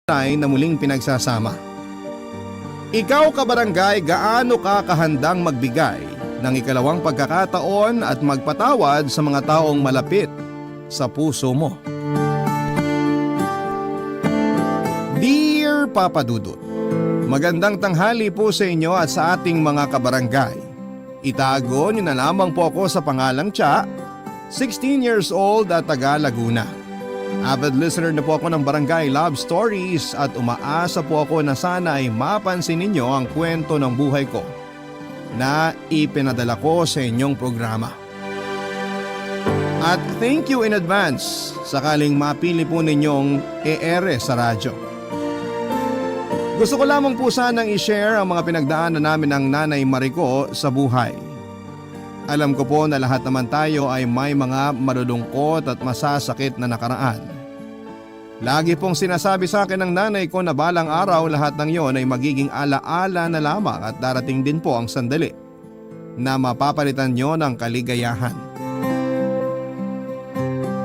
na muling pinagsasama. Ikaw kabarangay, gaano ka kahandang magbigay ng ikalawang pagkakataon at magpatawad sa mga taong malapit sa puso mo? Dear Papa Dudut, magandang tanghali po sa inyo at sa ating mga kabarangay. Itago niyo na lamang po ako sa pangalang Cha, 16 years old at taga Laguna. Avid listener na po ako ng Barangay Love Stories at umaasa po ako na sana ay mapansin ninyo ang kwento ng buhay ko na ipinadala ko sa inyong programa. At thank you in advance sakaling mapili po ninyong e-ere sa radyo. Gusto ko lamang po sanang i-share ang mga pinagdaanan namin ng Nanay Marico sa buhay. Alam ko po na lahat naman tayo ay may mga malulungkot at masasakit na nakaraan. Lagi pong sinasabi sa akin ng nanay ko na balang araw lahat ng yon ay magiging alaala na lamang at darating din po ang sandali na mapapalitan nyo ng kaligayahan.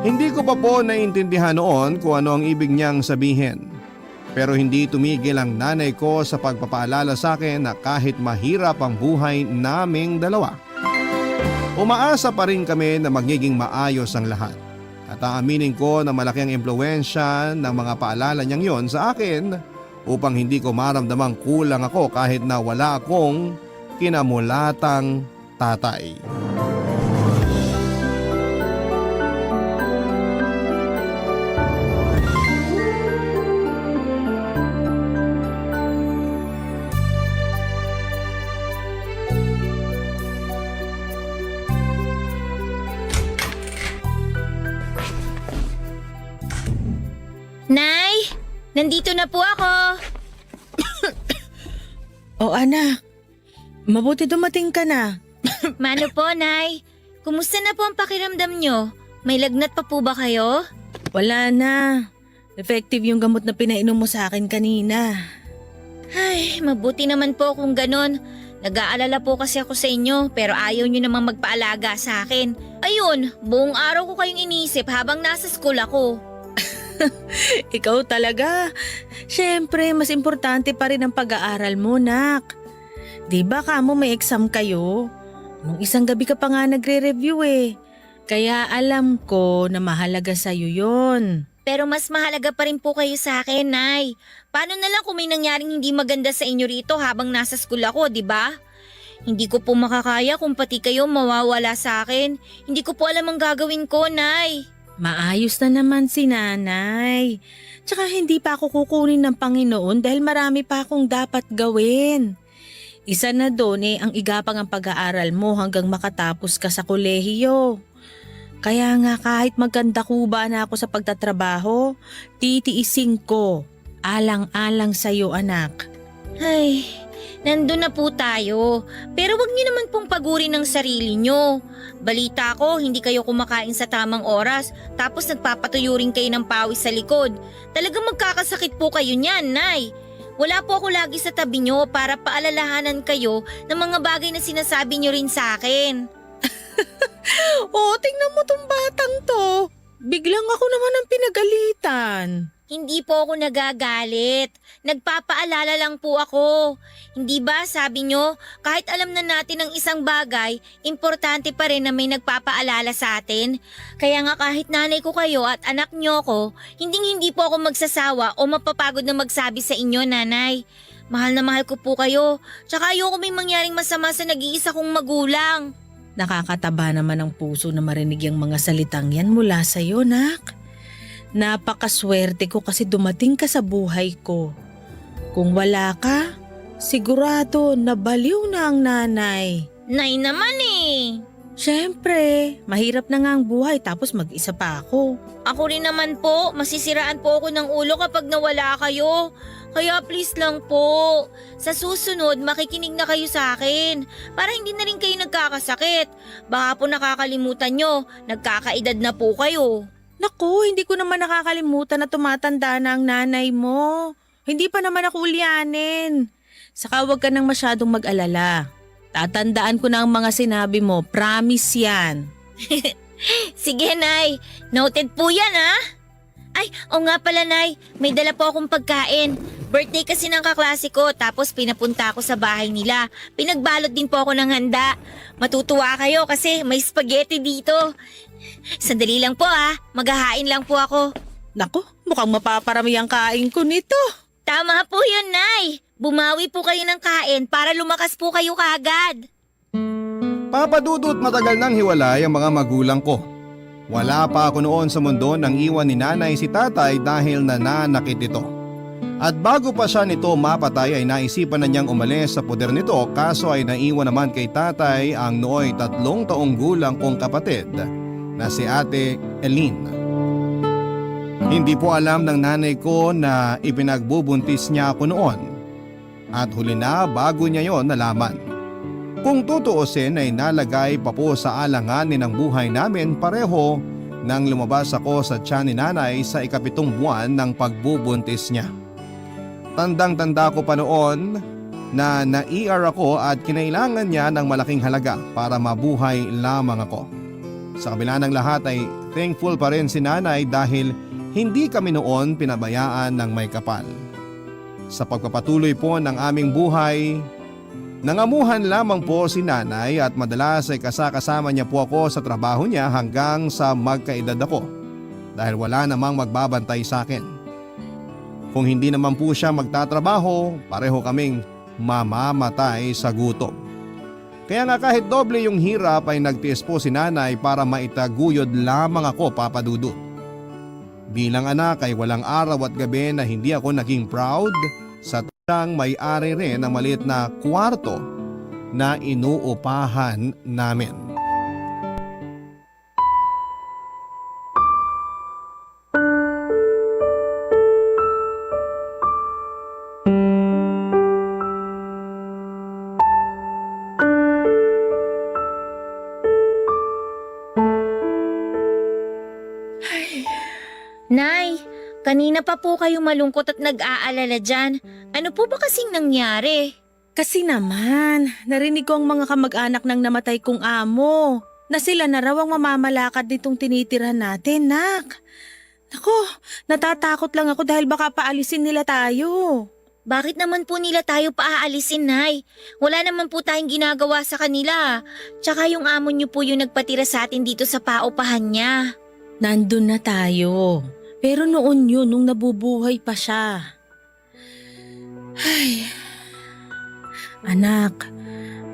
Hindi ko pa po naiintindihan noon kung ano ang ibig niyang sabihin. Pero hindi tumigil ang nanay ko sa pagpapaalala sa akin na kahit mahirap ang buhay naming dalawa, umaasa pa rin kami na magiging maayos ang lahat. At aaminin ko na malaki ang impluwensya ng mga paalala niyang yon sa akin upang hindi ko maramdamang kulang ako kahit na wala akong kinamulatang tatay. Nay, nandito na po ako. O anak, mabuti dumating ka na. Mano po, Nay? Kumusta na po ang pakiramdam nyo? May lagnat pa po ba kayo? Wala na. Effective yung gamot na pinainom mo sa akin kanina. Ay, mabuti naman po kung ganon. Nag-aalala po kasi ako sa inyo pero ayaw nyo namang magpaalaga sa akin. Ayun, buong araw ko kayong inisip habang nasa school ako. Ikaw talaga. Siyempre, mas importante pa rin ang pag-aaral mo, nak. Di ba kamo may exam kayo? Nung isang gabi ka pa nga nagre-review eh. Kaya alam ko na mahalaga sa'yo yon. Pero mas mahalaga pa rin po kayo sa akin, Nay. Paano na lang kung may nangyaring hindi maganda sa inyo rito habang nasa school ako, di ba? Hindi ko po makakaya kung pati kayo mawawala sa akin. Hindi ko po alam ang gagawin ko, Nay. Maayos na naman si nanay. Tsaka hindi pa ako kukunin ng Panginoon dahil marami pa akong dapat gawin. Isa na doon ang igapang ang pag-aaral mo hanggang makatapos ka sa kolehiyo. Kaya nga kahit maganda kuba na ako sa pagtatrabaho, titiisin ko. Alang-alang sa'yo, anak. Ay, nandun na po tayo. Pero wag niyo naman pong pagurin ng sarili niyo. Balita ko, hindi kayo kumakain sa tamang oras tapos nagpapatuyo rin kayo ng pawis sa likod. Talagang magkakasakit po kayo niyan, Nay. Wala po ako lagi sa tabi niyo para paalalahanan kayo ng mga bagay na sinasabi niyo rin sa akin. Oo, tingnan mo tong batang to. Biglang ako naman ang pinagalitan. Hindi po ako nagagalit. Nagpapaalala lang po ako. Hindi ba sabi nyo, kahit alam na natin ang isang bagay, importante pa rin na may nagpapaalala sa atin? Kaya nga kahit nanay ko kayo at anak nyo ko, hindi po ako magsasawa o mapapagod na magsabi sa inyo, nanay. Mahal na mahal ko po kayo. Tsaka ayoko may mangyaring masama sa nag-iisa kong magulang. Nakakataba naman ang puso na marinig yung mga salitang yan mula sa'yo, nak. Napakaswerte ko kasi dumating ka sa buhay ko. Kung wala ka, sigurado nabaliw na ang nanay. Nay naman eh. Siyempre, mahirap na nga ang buhay tapos mag-isa pa ako. Ako rin naman po, masisiraan po ako ng ulo kapag nawala kayo. Kaya please lang po, sa susunod makikinig na kayo sa akin para hindi na rin kayo nagkakasakit. Baka po nakakalimutan nyo, nagkakaedad na po kayo. Naku, hindi ko naman nakakalimutan na tumatanda na ang nanay mo. Hindi pa naman ako ulyanin. Saka huwag ka nang masyadong mag-alala. Tatandaan ko na ang mga sinabi mo, promise yan. Sige, Nay. Noted po yan, ha? Ay, o nga pala, Nay. May dala po akong pagkain. Birthday kasi ng kaklase ko, tapos pinapunta ako sa bahay nila. Pinagbalot din po ako ng handa. Matutuwa kayo kasi may spaghetti dito. Sandali lang po maghahain lang po ako. Naku, mukhang mapaparami ang kain ko nito. Tama po yun, Nay. Bumawi po kayo ng kain para lumakas po kayo kaagad. Papa Dudut, matagal nang hiwalay ang mga magulang ko. Wala pa ako noon sa mundo nang iwan ni nanay si tatay dahil nananakit ito. At bago pa siya nito mapatay ay naisipan na niyang umalis sa poder nito, kaso ay naiwan naman kay tatay ang nooy 3 taong gulang kong kapatid na si Ate Eileen. Hindi po alam ng nanay ko na ipinagbubuntis niya ako noon. At huli na bago niya yon nalaman. Kung tutuusin ay nalagay pa po sa alanganin ng buhay namin pareho nang lumabas ako sa tiyan ni nanay sa 7 buwan ng pagbubuntis niya. Tandang-tanda ko pa noon na na-ER ako at kinailangan niya ng malaking halaga para mabuhay lamang ako. Sa kabila ng lahat ay thankful pa rin si nanay dahil hindi kami noon pinabayaan ng may kapal. Sa pagpapatuloy po ng aming buhay, nangamuhan lamang po si nanay at madalas ay kasama niya po ako sa trabaho niya hanggang sa magkaedad ako dahil wala namang magbabantay sa akin. Kung hindi naman po siya magtatrabaho, pareho kaming mamamatay sa gutom. Kaya nga kahit doble yung hirap ay nagtiis po si nanay para maitaguyod lamang ako, Papa Dudut. Bilang anak ay walang araw at gabi na hindi ako naging proud sa siyang may-ari rin ng maliit na kwarto na inuupahan namin. Nay, kanina pa po kayo malungkot at nag-aalala dyan. Ano po ba kasing nangyari? Kasi naman, narinig ko ang mga kamag-anak ng namatay kong amo na sila na raw ang mamamalakad nitong tinitirhan natin, nak. Nako, natatakot lang ako dahil baka paalisin nila tayo. Bakit naman po nila tayo paaalisin, Nay? Wala naman po tayong ginagawa sa kanila. Tsaka yung amo niyo po yung nagpatira sa atin dito sa paupahan niya. Nandun na tayo. Pero noon yun, nung nabubuhay pa siya. Ay, anak,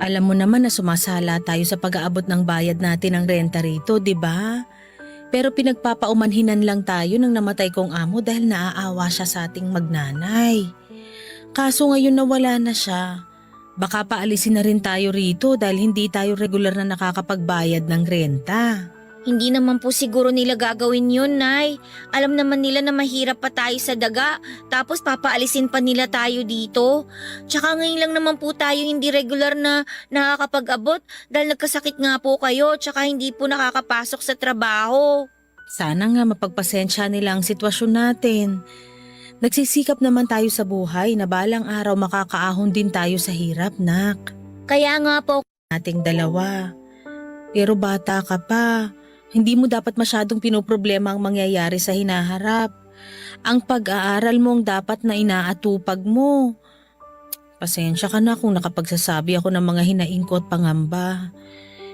alam mo naman na sumasala tayo sa pag-aabot ng bayad natin ng renta rito, di ba? Pero pinagpapaumanhinan lang tayo nang namatay kong amo dahil naaawa siya sa ating magnanay. Kaso ngayon na wala na siya, baka paalisin na rin tayo rito dahil hindi tayo regular na nakakapagbayad ng renta. Hindi naman po siguro nila gagawin yun, Nay. Alam naman nila na mahirap pa tayo sa daga, tapos papaalisin pa nila tayo dito. Tsaka ngayon lang naman po tayo hindi regular na nakakapag-abot dahil nagkasakit nga po kayo, tsaka hindi po nakakapasok sa trabaho. Sana nga mapagpasensya nila ang sitwasyon natin. Nagsisikap naman tayo sa buhay na balang araw makakaahon din tayo sa hirap, nak. Kaya nga po, Ating dalawa. Pero bata ka pa. Hindi mo dapat masyadong pinoproblema ang mangyayari sa hinaharap. Ang pag-aaral mo ang dapat na inaatupag mo. Pasensya ka na kung nakapagsasabi ako ng mga hinaing ko at pangamba.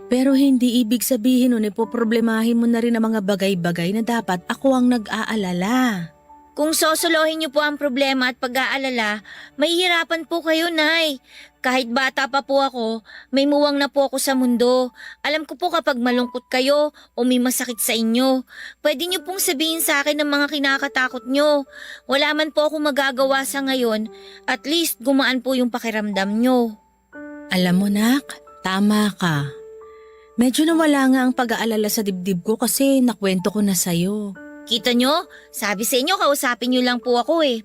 Pero hindi ibig sabihin nun ipoproblemahin mo na rin ang mga bagay-bagay na dapat ako ang nag-aalala. kung sosolohin niyo po ang problema at pag-aalala, mahihirapan po kayo, Nay. Kahit bata pa po ako, may muwang na po ako sa mundo. Alam ko po kapag malungkot kayo o may masakit sa inyo, pwede niyo pong sabihin sa akin ang mga kinakatakot niyo. Wala man po ako magagawa sa ngayon, at least gumaan po yung pakiramdam niyo. Alam mo, nak, tama ka. Medyo nawala nga ang pag-aalala sa dibdib ko kasi nakwento ko na sa'yo. Kita nyo? Sabi sa inyo, kausapin nyo lang po ako eh.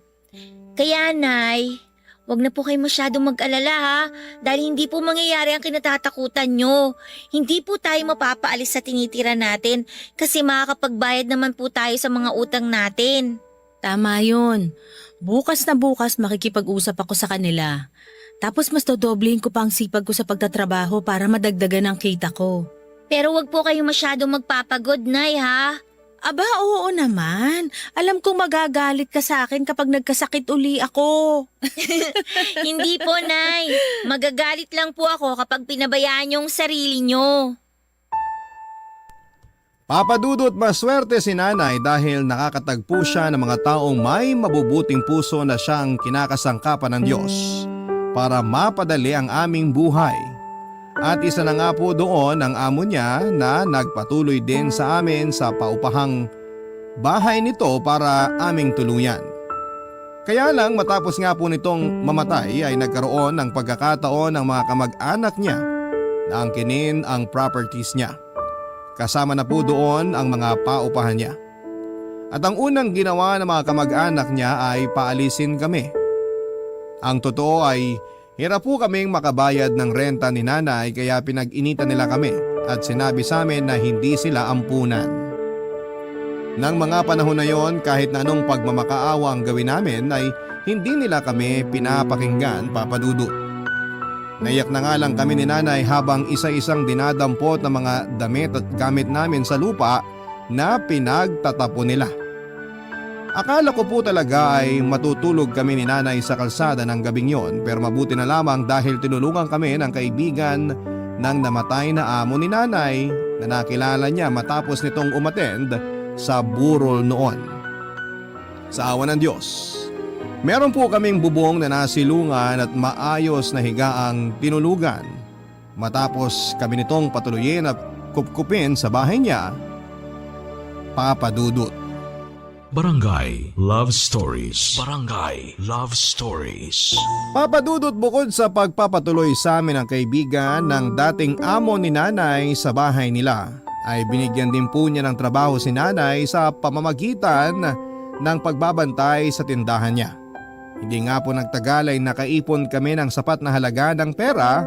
Kaya, Nay, wag na po kayo masyadong mag-alala ha, dahil hindi po mangyayari ang kinatatakutan nyo. Hindi po tayo mapapaalis sa tinitira natin kasi makakapagbayad naman po tayo sa mga utang natin. Tama yun. Bukas na bukas makikipag-usap ako sa kanila. Tapos mas dodoblehin ko pa ang sipag ko sa pagtatrabaho para madagdagan ang kita ko. Pero wag po kayo masyadong magpapagod, Nay ha. Aba, oo naman. Alam kong magagalit ka sa akin kapag nagkasakit uli ako. Hindi po, Nay. Magagalit lang po ako kapag pinabayaan yung sarili nyo. Papa Dudut, maswerte si nanay dahil nakakatagpo siya ng mga taong may mabubuting puso na siyang kinakasangkapan ng Diyos para mapadali ang aming buhay. At isa na nga po doon ang amo niya na nagpatuloy din sa amin sa paupahang bahay nito para aming tuluyan. Kaya lang matapos nga po nitong mamatay ay nagkaroon ng pagkakataon ng mga kamag-anak niya na angkinin ang properties niya. Kasama na po doon ang mga paupahan niya. At ang unang ginawa ng mga kamag-anak niya ay paalisin kami. Ang totoo ay hirap po kaming makabayad ng renta ni nanay kaya pinag-initan nila kami at sinabi sa amin na hindi sila ampunan. Nang mga panahon na yon kahit na anong pagmamakaawa ang gawin namin ay hindi nila kami pinapakinggan, Papa Dudut. Naiyak na nga lang kami ni nanay habang isa-isang dinadampot ng mga damit at gamit namin sa lupa na pinagtatapon nila. Akala ko po talaga ay matutulog kami ni nanay sa kalsada ng gabing yon pero mabuti na lamang dahil tinulungan kami ng kaibigan ng namatay na amo ni nanay na nakilala niya matapos nitong umattend sa burol noon. Sa awa ng Diyos, meron po kaming bubong na nasilungan at maayos na higaang tinulugan. Matapos kami nitong patuluyin at kupkupin sa bahay niya, Papa Dudut. Barangay Love Stories. Barangay Love Stories. Papa Dudut, bukod sa pagpapatuloy sa amin ng kaibigan ng dating amo ni nanay sa bahay nila, ay binigyan din po niya ng trabaho si nanay sa pamamagitan ng pagbabantay sa tindahan niya. Hindi nga po nagtagal ay nakaipon kami ng sapat na halaga ng pera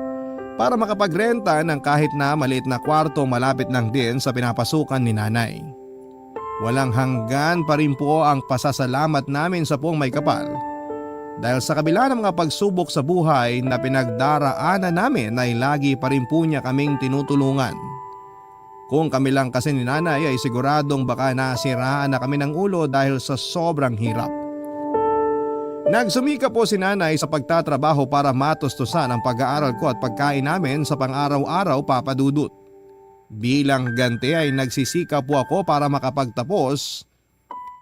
para makapagrenta ng kahit na maliit na kwarto malapit lang din sa pinapasukan ni nanay. Walang hanggan pa rin po ang pasasalamat namin sa Puong May Kapal dahil sa kabila ng mga pagsubok sa buhay na pinagdaraanan namin ay lagi pa rin po niya kaming tinutulungan. Kung kami lang kasi ni nanay ay siguradong baka nasiraan na kami ng ulo dahil sa sobrang hirap. Nagsumika po si nanay sa pagtatrabaho para matustusan ang pag-aaral ko at pagkain namin sa pang-araw-araw, Papa Dudut. Bilang ganti ay nagsisika po ako para makapagtapos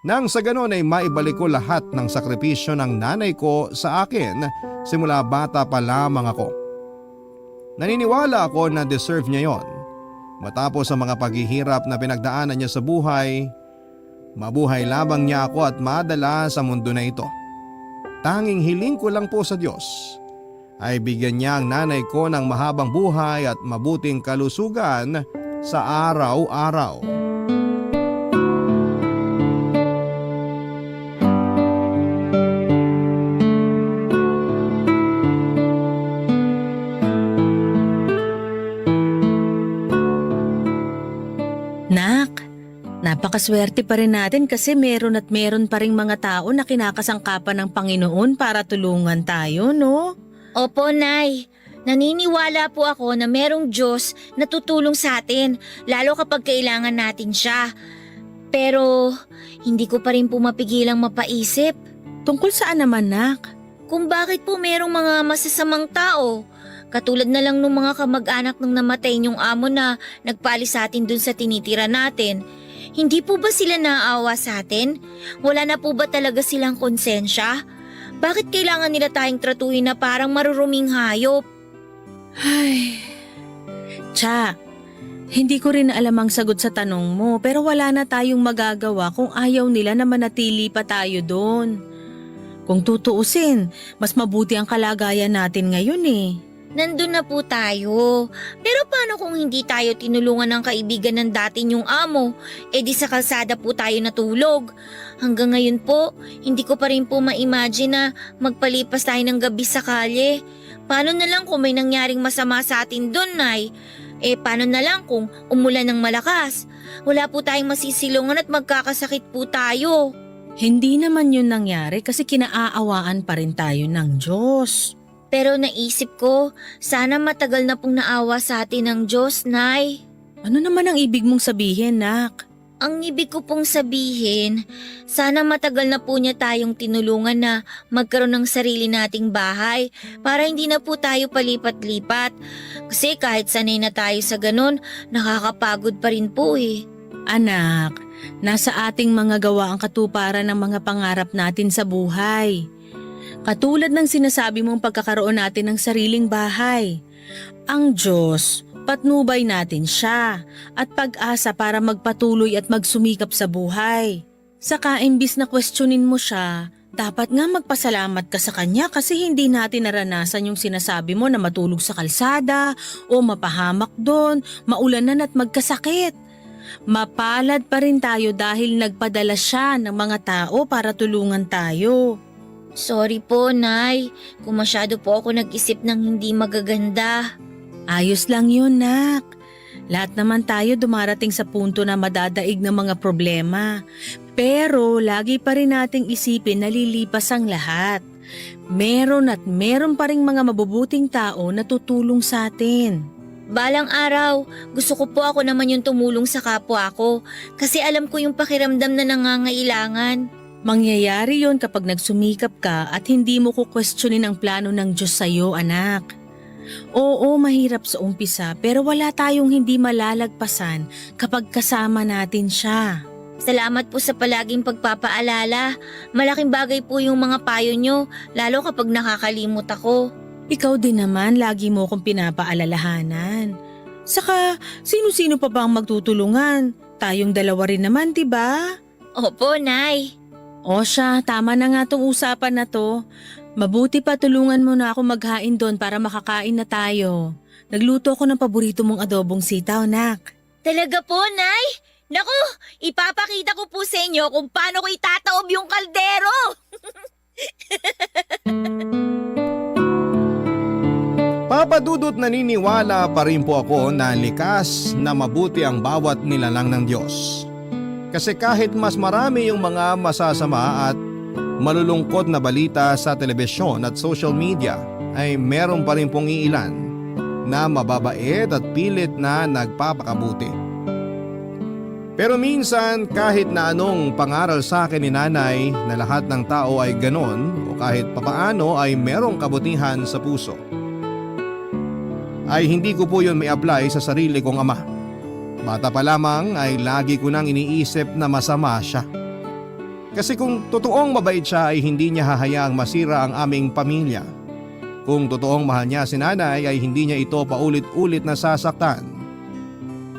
nang sa ganon ay maibalik ko lahat ng sakripisyo ng nanay ko sa akin simula bata pa lamang ako. Naniniwala ako na deserve niya yon. Matapos ang mga paghihirap na pinagdaanan niya sa buhay, mabuhay lamang niya ako at madala sa mundo na ito. Tanging hiling ko lang po sa Diyos ay bigyan niya ang nanay ko ng mahabang buhay at mabuting kalusugan sa araw-araw. Nak, napakaswerte pa rin natin kasi meron pa ring mga tao na kinakasangkapan ng Panginoon para tulungan tayo, no? Opo, Nay. Naniniwala po ako na merong Diyos na tutulong sa atin, lalo kapag kailangan natin siya. Pero hindi ko pa rin po mapigilang mapaisip Tungkol saan naman, Nak? kung bakit po merong mga masasamang tao. Katulad na lang ng mga kamag-anak ng namatay niyong amo na nagpaalis sa atin dun sa tinitira natin. Hindi po ba sila naaawa sa atin? Wala na po ba talaga silang konsensya? Bakit kailangan nila tayong tratuhin na parang maruruming hayop? Ay, Cha, hindi ko rin alam ang sagot sa tanong mo pero wala na tayong magagawa kung ayaw nila na manatili pa tayo doon. Kung tutuusin, mas mabuti ang kalagayan natin ngayon eh. Nandun na po tayo. Pero paano kung hindi tayo tinulungan ng kaibigan ng dati niyong amo? E di sa kalsada po tayo natulog. Hanggang ngayon po, hindi ko pa rin po ma-imagine na magpalipas tayo ng gabi sa kalye. Paano na lang kung may nangyaring masama sa atin doon, Nay? Eh paano na lang kung umulan ng malakas? Wala po tayong masisilungan at magkakasakit po tayo. Hindi naman yun nangyari kasi kinaaawaan pa rin tayo ng Diyos. Pero naisip ko, sana matagal na pong naawa sa atin ng Diyos, Nay. Ano naman ang ibig mong sabihin, Nak? Ang ibig ko pong sabihin, sana matagal na po niya tayong tinulungan na magkaroon ng sarili nating bahay para hindi na po tayo palipat-lipat. Kasi kahit sanay na tayo sa ganun, nakakapagod pa rin po eh. Anak, nasa ating mga gawa ang katuparan ng mga pangarap natin sa buhay. Katulad ng sinasabi mong pagkakaroon natin ng sariling bahay. Ang Diyos, patnubay natin siya at pag-asa para magpatuloy at magsumikap sa buhay. Saka imbis na questionin mo siya, dapat nga magpasalamat ka sa kanya kasi hindi natin naranasan yung sinasabi mo na matulog sa kalsada o mapahamak doon, maulanan at magkasakit. Mapalad pa rin tayo dahil nagpadala siya ng mga tao para tulungan tayo. Sorry po, Nay, kung masyado po ako nag-isip ng hindi magaganda. Ayos lang yun, nak. Lahat naman tayo dumarating sa punto na madadaig ng mga problema. Pero lagi pa rin nating isipin na lilipas ang lahat. Meron at meron pa ring mga mabubuting tao na tutulong sa atin. Balang araw, gusto ko po ako naman yung tumulong sa kapwa ko kasi alam ko yung pakiramdam na nangangailangan. Mangyayari yon kapag nagsumikap ka at hindi mo kukwestiyonin ang plano ng Diyos sa'yo, anak. Oo, mahirap sa umpisa pero wala tayong hindi malalagpasan kapag kasama natin siya. Salamat po sa palaging pagpapaalala. Malaking bagay po yung mga payo nyo, lalo kapag nakakalimot ako. Ikaw din naman, lagi mo akong pinapaalalahanan. Saka, sino-sino pa ba ang magtutulungan? Tayong dalawa rin naman, diba? Opo, Nay. O siya, tama na nga tong usapan na to. Mabuti pa tulungan mo na ako maghain doon para makakain na tayo. Nagluto ako ng paborito mong adobong sitaw, nak. Talaga po, Nay? Naku, ipapakita ko po sa inyo kung paano ko itataob yung kaldero. Papadudot naniniwala pa rin po ako na likas na mabuti ang bawat nilalang ng Diyos. Kasi kahit mas marami yung mga masasama at malulungkot na balita sa telebisyon at social media, ay meron pa rin pong iilan na mababait at pilit na nagpapakabuti. Pero minsan kahit na anong pangaral sa akin ni nanay na lahat ng tao ay ganon o kahit papaano ay merong kabutihan sa puso, ay hindi ko po yun may apply sa sarili kong ama. Bata pa lamang ay lagi ko nang iniisip na masama siya. Kasi kung totoong mabait siya ay hindi niya hahayaang masira ang aming pamilya. Kung totoong mahal niya si nanay ay hindi niya ito paulit-ulit na sasaktan.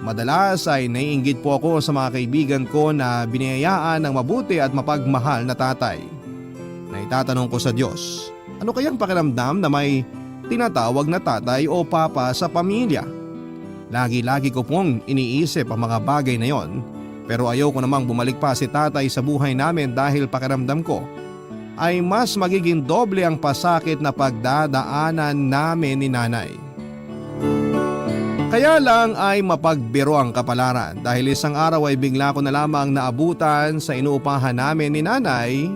Madalas ay naiinggit po ako sa mga kaibigan ko na biniyayaan ng mabuti at mapagmahal na tatay. Naitatanong ko sa Diyos, ano kayang pakiramdam na may tinatawag na tatay o papa sa pamilya? Lagi-lagi ko pong iniisip ang mga bagay na yon, pero ayaw ko namang bumalik pa si tatay sa buhay namin dahil pakiramdam ko ay mas magiging doble ang pasakit na pagdadaanan namin ni nanay. Kaya lang ay mapagbiro ang kapalaran dahil isang araw ay bigla ko na lamang naabutan sa inuupahan namin ni nanay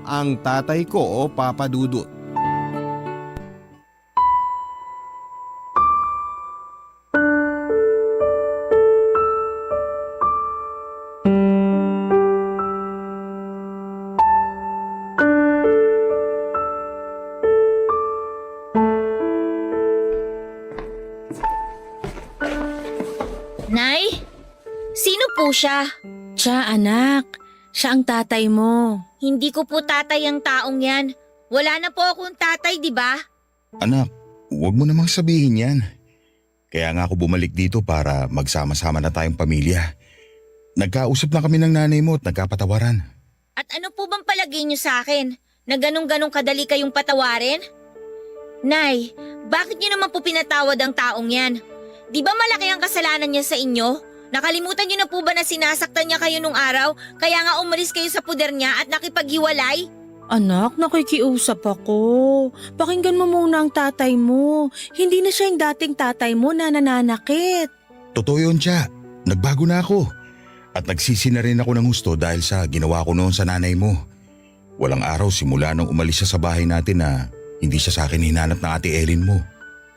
ang tatay ko o Papa Dudut. Nay? Sino po siya? Siya, anak. Siya ang tatay mo. Hindi ko po tatay ang taong yan. Wala na po akong tatay, di ba? Anak, huwag mo namang sabihin yan. Kaya nga ako bumalik dito para magsama-sama na tayong pamilya. Nagkausap na kami ng nanay mo at nagkapatawaran. At ano po bang palagay niyo sa akin? Na ganong-ganong kadali kayong patawarin? Nay, bakit niyo naman po pinatawad ang taong yan? Di ba malaki ang kasalanan niya sa inyo? Nakalimutan niyo na po ba na sinasaktan niya kayo nung araw kaya nga umalis kayo sa puder niya at nakipaghiwalay? Anak, nakikiusap ako. Pakinggan mo muna ang tatay mo. Hindi na siya yung dating tatay mo na nananakit. Totoo yun, Tia. Nagbago na ako. At nagsisi na rin ako ng gusto dahil sa ginawa ko noon sa nanay mo. Walang araw simula nung umalis siya sa bahay natin na hindi siya sa akin hinanap ng ate Ellen mo.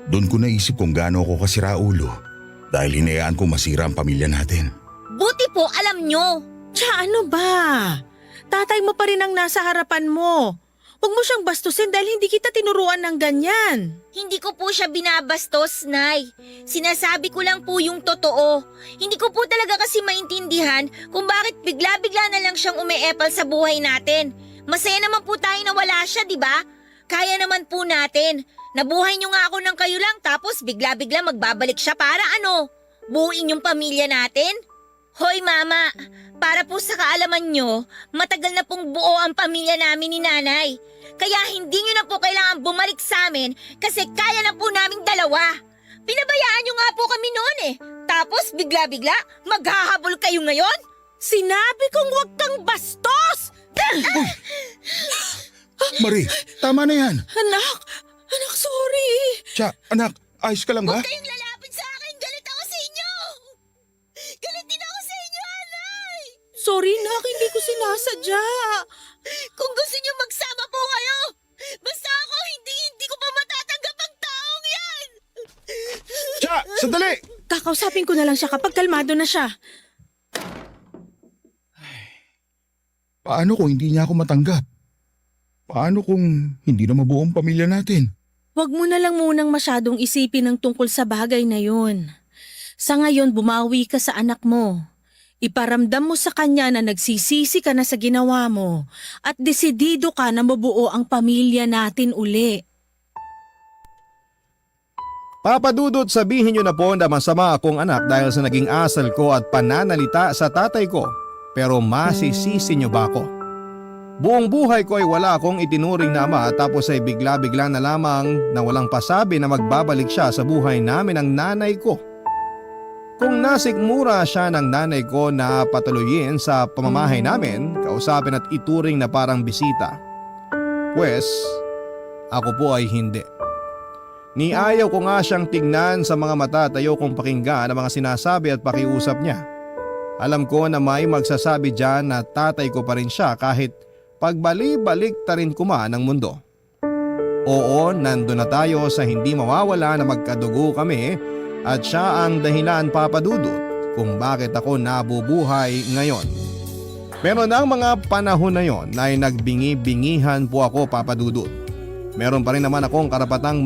Doon ko naisip kung gaano ako kasira ulo dahil hinayaan ko masira ang pamilya natin. Buti po alam nyo. Tsaka ano ba? Tatay mo pa rin ang nasa harapan mo. Huwag mo siyang bastusin dahil hindi kita tinuruan ng ganyan. Hindi ko po siya binabastos, Nay. Sinasabi ko lang po yung totoo. Hindi ko po talaga kasi maintindihan kung bakit bigla-bigla na lang siyang umeepal sa buhay natin. Masaya naman po tayo na wala siya, di ba? Kaya naman po natin. Nabuhay niyo nga ako ng kayo lang tapos bigla-bigla magbabalik siya para ano? Buuin yung pamilya natin? Hoy Mama, para po sa kaalaman nyo, matagal na pong buo ang pamilya namin ni Nanay. Kaya hindi nyo na po kailangan bumalik sa amin kasi kaya na po naming dalawa. Pinabayaan nyo nga po kami noon eh. Tapos bigla-bigla, maghahabol kayo ngayon? Sinabi kong huwag kang bastos! Marie, tama na yan. Anak, sorry. Tsa, anak, ayos ka lang ba? Huwag kayong lalapit sa akin, galit ako sa inyo! Galit din ako sa inyo, Anay! Sorry, nak, hindi ko sinasadya. Kung gusto niyo magsama po kayo, basta ako hindi ko pa matatanggap ang taong yan! Tsa, sandali! Kakausapin ko na lang siya kapag kalmado na siya. Paano kung hindi niya ako matanggap? Paano kung hindi na mabuo ang pamilya natin? Huwag mo na lang munang masyadong isipin ang tungkol sa bagay na yun. Sa ngayon, bumawi ka sa anak mo. Iparamdam mo sa kanya na nagsisisi ka na sa ginawa mo at desidido ka na mabuo ang pamilya natin uli. Papa Dudut, sabihin niyo na po na masama akong anak dahil sa naging asal ko at pananalita sa tatay ko. Pero masisisi niyo ba ako? Buong buhay ko ay wala akong itinuring na ama tapos ay bigla-bigla na lamang na walang pasabi na magbabalik siya sa buhay namin ang nanay ko. Kung nasikmura siya ng nanay ko na patuloyin sa pamamahay namin, kausapin at ituring na parang bisita, pues ako po ay hindi. Ni ayaw ko nga siyang tignan sa mga mata at ayaw kong pakinggan ang mga sinasabi at pakiusap niya. Alam ko na may magsasabi dyan na tatay ko pa rin siya kahit pagbali-balik ta rin kuman ang mundo. Oo, nando na tayo sa hindi mawawala na magkadugo kami at siya ang dahilan, Papa Dudut, kung bakit ako nabubuhay ngayon. Pero ng mga panahon na yon ay nagbingi-bingihan po ako, Papa Dudut. Meron pa rin naman akong karapatang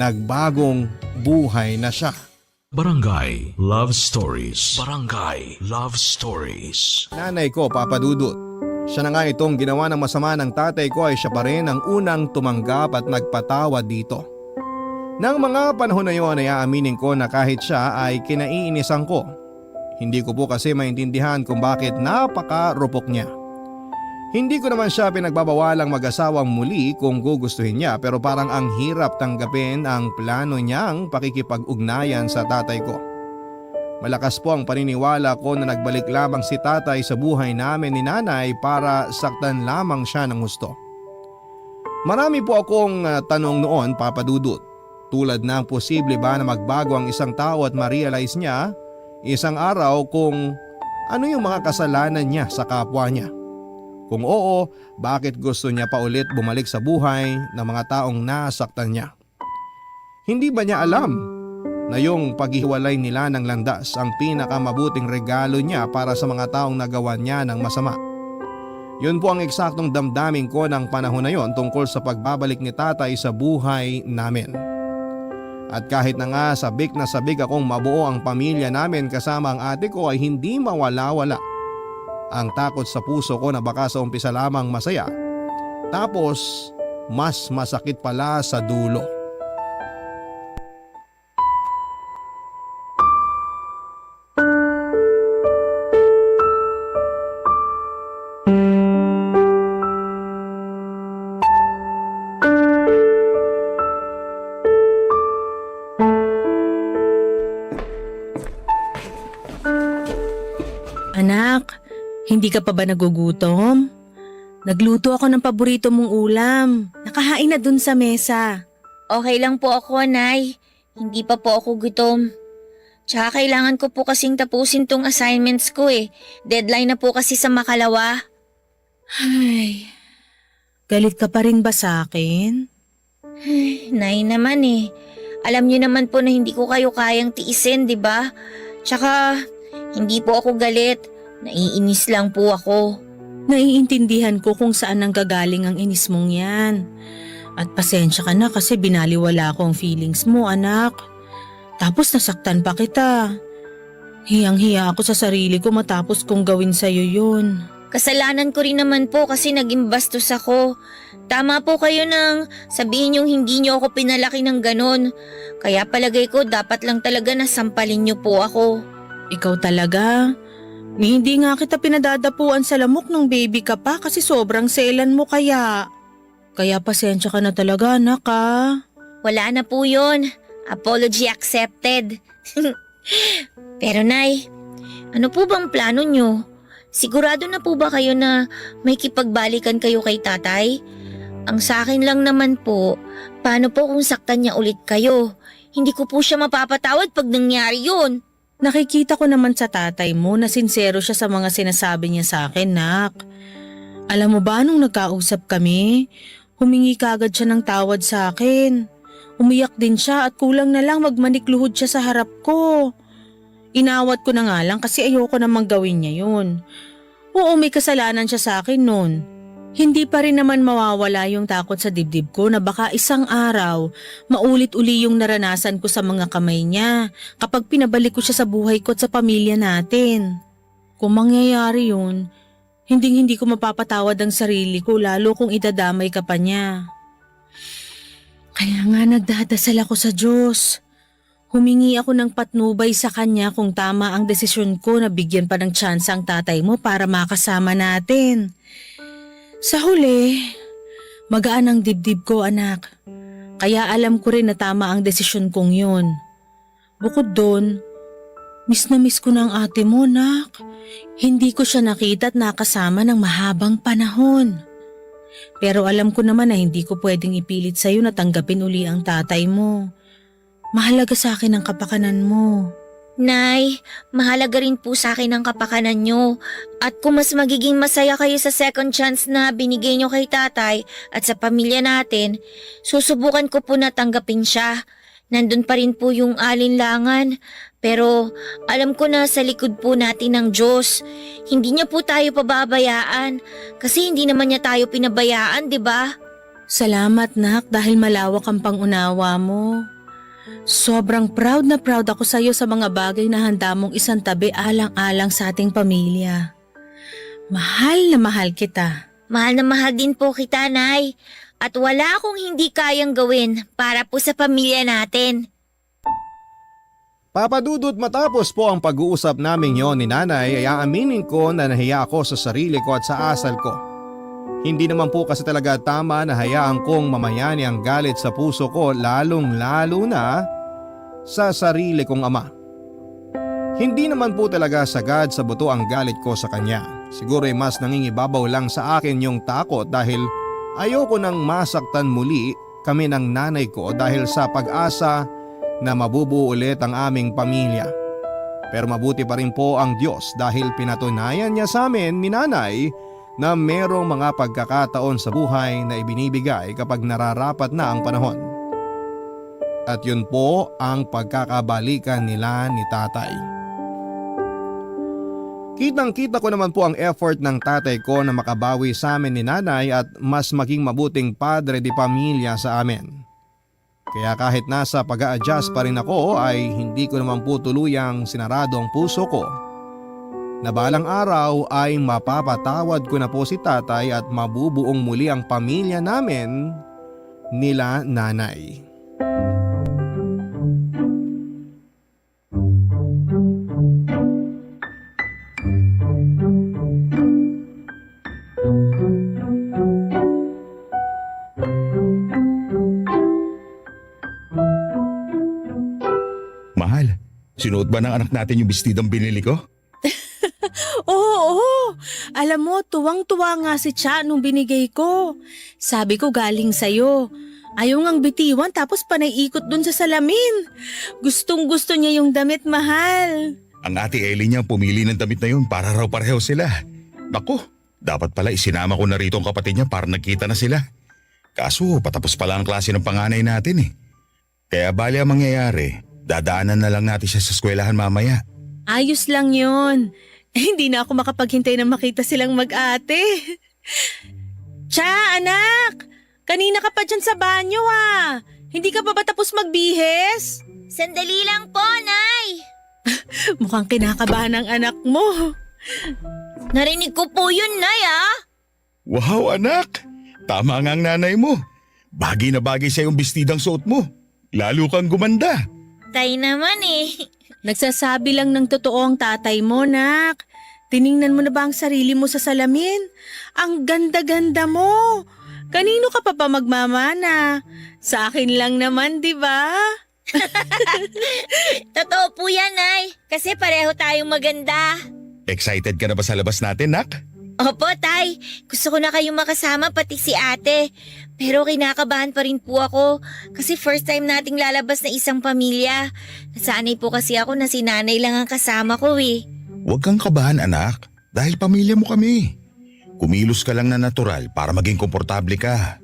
nagbagong buhay na siya. Barangay Love Stories. Barangay Love Stories. Nanay ko, Papa Dudut. Siya na nga itong ginawa ng masama ng tatay ko ay siya pa rin ang unang tumanggap at nagpatawad dito. Nang mga panahon na yon ay aaminin ko na kahit siya ay kinaiinisan ko. Hindi ko po kasi maintindihan kung bakit napaka-rupok niya. Hindi ko naman siya pinagbabawalang mag-asawang muli kung gugustuhin niya pero parang ang hirap tanggapin ang plano niyang pakikipag-ugnayan sa tatay ko. Malakas po ang paniniwala ko na nagbalik lamang si tatay sa buhay namin ni nanay para saktan lamang siya ng gusto. Marami po akong tanong noon, Papa Dudut. Tulad ng posible ba na magbago ang isang tao at ma-realize niya isang araw kung ano yung mga kasalanan niya sa kapwa niya. Kung oo, bakit gusto niya pa ulit bumalik sa buhay ng mga taong nasaktan niya? Hindi ba niya alam na yung paghiwalay nila ng landas ang pinakamabuting regalo niya para sa mga taong nagawa niya ng masama? Yun po ang eksaktong damdamin ko ng panahon na yon tungkol sa pagbabalik ni tatay sa buhay namin. At kahit na nga sabik na sabik akong mabuo ang pamilya namin kasama ang ate ko ay hindi mawala-wala ang takot sa puso ko na baka sa umpisa lamang masaya, tapos mas masakit pala sa dulo. Anak, hindi ka pa ba nagugutom? Nagluto ako ng paborito mong ulam. Nakahain na dun sa mesa. Okay lang po ako, Nay. Hindi pa po ako gutom. Tsaka kailangan ko po kasing tapusin tong assignments ko eh. Deadline na po kasi sa makalawa. Ay, Galit ka pa rin ba sa akin? Nay naman eh. Alam niyo naman po na hindi ko kayo kayang tiisin, di ba? Tsaka, hindi po ako galit. Naiinis lang po ako. Naiintindihan ko kung saan nanggagaling ang inis mong yan. At pasensya ka na kasi binaliwala ko ang feelings mo, anak. Tapos nasaktan pa kita. Hiyang-hiya ako sa sarili ko matapos kong gawin sa'yo yun. Kasalanan ko rin naman po kasi naging bastos ako. Tama po kayo nang sabihin yung hindi niyo ako pinalaki ng ganon. Kaya palagay ko dapat lang talaga na sampalin niyo po ako. Ikaw talaga? Hindi nga kita pinadadapuan sa lamok ng baby ka pa kasi sobrang selan mo kaya. Kaya pasensya ka na talaga, anak, ha? Wala na po yun. Apology accepted. Pero Nay, ano po bang plano niyo? Sigurado na po ba kayo na may kipagbalikan kayo kay tatay? Ang sa akin lang naman po, paano po kung saktan niya ulit kayo? Hindi ko po siya mapapatawad pag nangyari yun. Nakikita ko naman sa tatay mo na sincero siya sa mga sinasabi niya sa akin, nak. Alam mo ba nung nagkausap kami, humingi kagad siya ng tawad sa akin. Umiyak din siya at kulang na lang magmanikluhod siya sa harap ko. Inawat ko na nga lang kasi ayoko namang gawin niya yun. Oo, may kasalanan siya sa akin nun. Hindi pa rin naman mawawala yung takot sa dibdib ko na baka isang araw maulit-uli yung naranasan ko sa mga kamay niya kapag pinabalik ko siya sa buhay ko at sa pamilya natin. Kung mangyayari yun, hindi ko mapapatawad ang sarili ko lalo kung idadamay ka pa niya. Kaya nga nagdadasal ako sa Diyos. Humingi ako ng patnubay sa kanya kung tama ang desisyon ko na bigyan pa ng tsansa ang tatay mo para makasama natin. Sa huli, magaan ang dibdib ko, anak. Kaya alam ko rin na tama ang desisyon kong yun. Bukod doon, miss na miss ko ng ate mo, nak. Hindi ko siya nakita at nakasama ng mahabang panahon. Pero alam ko naman na hindi ko pwedeng ipilit sa'yo na tanggapin uli ang tatay mo. Mahalaga sa akin ang kapakanan mo. Nay, mahalaga rin po sa akin ang kapakanan nyo. At kung mas magiging masaya kayo sa second chance na binigay nyo kay tatay at sa pamilya natin, susubukan ko po na tanggapin siya. Nandun pa rin po yung alinlangan. Pero alam ko na sa likod po natin ng Diyos. Hindi niya po tayo pababayaan. Kasi hindi naman niya tayo pinabayaan, di ba? Salamat, nak, dahil malawak ang pangunawa mo. Sobrang proud na proud ako sa iyo sa mga bagay na handa mong isang tabi alang-alang sa ating pamilya. Mahal na mahal kita. Mahal na mahal din po kita, Nay. At wala akong hindi kayang gawin para po sa pamilya natin. Papadudot matapos po ang pag-uusap namin yon ni nanay ay aaminin ko na nahiya ako sa sarili ko at sa asal ko. Hindi naman po kasi talaga tama na hayaan kong mamayani ang galit sa puso ko lalong-lalo na sa sarili kong ama. Hindi naman po talaga sagad sa buto ang galit ko sa kanya. Siguro ay mas nangingibabaw lang sa akin yung takot dahil ayoko nang masaktan muli kami ng nanay ko dahil sa pag-asa na mabubuo ulit ang aming pamilya. Pero mabuti pa rin po ang Diyos dahil pinatunayan niya sa amin ni nanay na merong mga pagkakataon sa buhay na ibinibigay kapag nararapat na ang panahon. At yun po ang pagkakabalikan nila ni tatay. Kitang-kita ko naman po ang effort ng tatay ko na makabawi sa amin ni nanay at mas maging mabuting padre di pamilya sa amin. Kaya kahit nasa pag-a-adjust pa rin ako ay hindi ko naman po tuluyang sinarado ang puso ko na balang araw ay mapapatawad ko na po si tatay at mabubuong muli ang pamilya namin nila nanay. Mahal, sinuot ba ng anak natin yung bestidong binili ko? Oo. Alam mo, tuwang-tuwa nga si Cha nung binigay ko. Sabi ko galing sa'yo. Ayaw ngang bitiwan tapos panay-ikot dun sa salamin. Gustong-gusto niya yung damit, mahal. Ang ate Ellie niya pumili ng damit na yun para raw pareho sila. Naku, Dapat pala isinama ko na rito ang kapatid niya para nagkita na sila. Kaso patapos pala ang klase ng panganay natin eh. Kaya bali ang mangyayari, dadaanan na lang natin siya sa eskwelahan mamaya. Ayos lang yun. Hindi na ako makapaghintay na makita silang mag-ate. Cha, anak! Kanina ka pa dyan sa banyo ah. Hindi ka pa ba tapos magbihis? Sandali lang po, Nay. Mukhang kinakabahan ang anak mo. Narinig ko po yun, Nay, ah. Wow anak! Tama nga ang nanay mo. Bagay na bagay sa yung bestidang suot mo. Lalo kang gumanda. Tay naman eh. Nagsasabi lang ng totoo ang tatay mo, nak. Tiningnan mo na ba ang sarili mo sa salamin? Ang ganda-ganda mo. Kanino ka pa magmamana? Sa akin lang naman, di ba? Totoo po yan, Nay. Kasi pareho tayong maganda. Excited ka na ba sa labas natin, nak? Opo, Tay. Gusto ko na kayong makasama pati si ate. Pero kinakabahan pa rin po ako kasi first time nating lalabas na isang pamilya. Nasanay po kasi ako na si nanay lang ang kasama ko eh. Huwag kang kabahan anak, dahil pamilya mo kami. Kumilos ka lang na natural para maging komportable ka.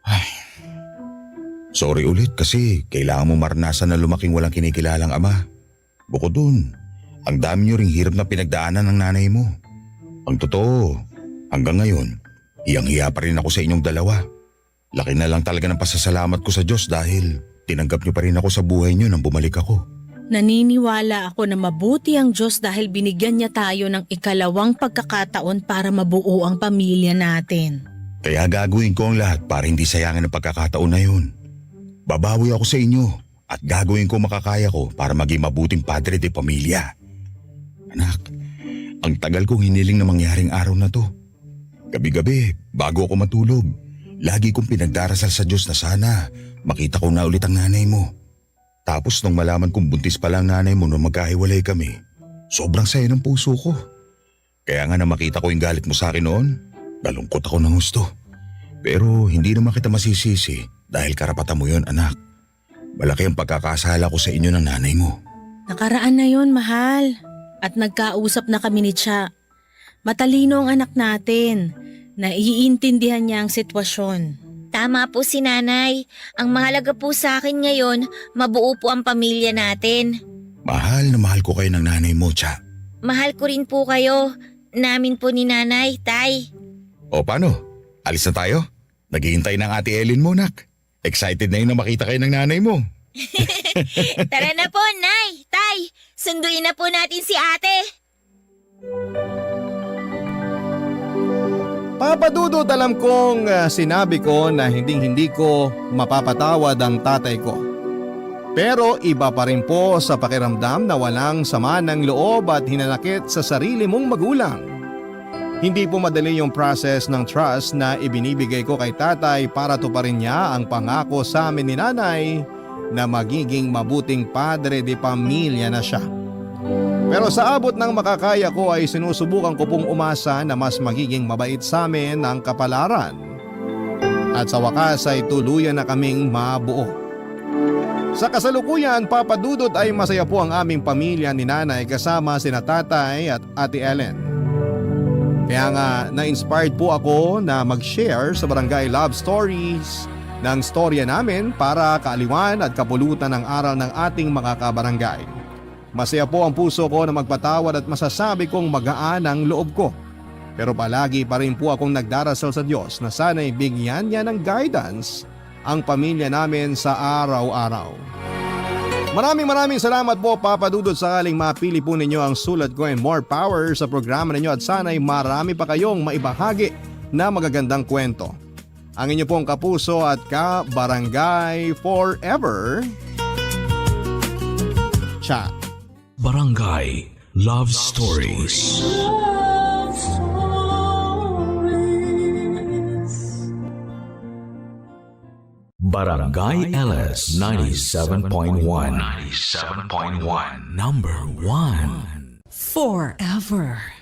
Ay. Sorry ulit kasi kailangan mo maranasan na lumaking walang kinikilalang ama. Bukod dun, ang dami niyo ring hirap na pinagdaanan ng nanay mo. Ang totoo, hanggang ngayon, hiyang-hiya pa rin ako sa inyong dalawa. Laki na lang talaga ng pasasalamat ko sa Diyos dahil tinanggap niyo pa rin ako sa buhay niyo nang bumalik ako. Naniniwala ako na mabuti ang Diyos dahil binigyan niya tayo ng ikalawang pagkakataon para mabuo ang pamilya natin. Kaya gagawin ko ang lahat para hindi sayangin ang pagkakataon na yun. Babawi ako sa inyo at gagawin ko makakaya ko para maging mabuting padre de pamilya. Anak, ang tagal kong hiniling na mangyaring araw na to. Gabi-gabi, bago ako matulog, lagi kong pinagdarasal sa Diyos na sana makita ko na ulit ang nanay mo. Tapos nung malaman kong buntis pala ang nanay mo nung magkahiwalay kami, sobrang saya ng puso ko. Kaya nga na makita ko yung galit mo sa akin noon, nalungkot ako ng gusto. Pero hindi naman kita masisisi dahil karapatan mo yun anak. Malaki ang pagkakasala ko sa inyo ng nanay mo. Nakaraan na yun, mahal. At nagkausap na kami ni Cha. Matalino ang anak natin. Naiintindihan niya ang sitwasyon. Tama po si nanay. Ang mahalaga po sa akin ngayon, mabuo po ang pamilya natin. Mahal na mahal ko kayo ng nanay mo, Cha. Mahal ko rin po kayo. Namin po ni nanay, Tay. O paano? Alis na tayo? Naghihintay ng ate Ellen mo, nak. Excited na yun na makita kayo ng nanay mo. Tara na po, Nay, Tay. Sunduin na po natin si ate. Papa Dudut, alam kong sinabi ko na hindi ko mapapatawad ang tatay ko. Pero iba pa rin po sa pakiramdam na walang sama ng loob at hinanakit sa sarili mong magulang. Hindi po madali yung process ng trust na ibinibigay ko kay tatay para tuparin niya ang pangako sa amin ni nanay na magiging mabuting padre de pamilya na siya. Pero sa abot ng makakaya ko ay sinusubukan ko pong umasa na mas magiging mabait sa amin ang kapalaran. At sa wakas ay tuluyan na kaming mabuo. Sa kasalukuyan, Papa Dudut, ay masaya po ang aming pamilya ni nanay kasama sina tatay at ate Ellen. Kaya nga na-inspired po ako na mag-share sa Barangay Love Stories ng storya namin para kaaliwan at kapulutan ng aral ng ating mga kabarangay. Masaya po ang puso ko na magpatawad at masasabi kong magaan ang loob ko. Pero palagi pa rin po akong nagdarasal sa Diyos na sana'y bigyan niya ng guidance ang pamilya namin sa araw-araw. Maraming salamat po Papa Dudut, sakaling mapili po ninyo ang sulat ko and more power sa programa ninyo at sana'y marami pa kayong maibahagi na magagandang kwento. Ang inyo pong kapuso at ka-barangay forever, Cha. Barangay Love Stories. Barangay LS 97.1. 97.1. Number 1. Forever.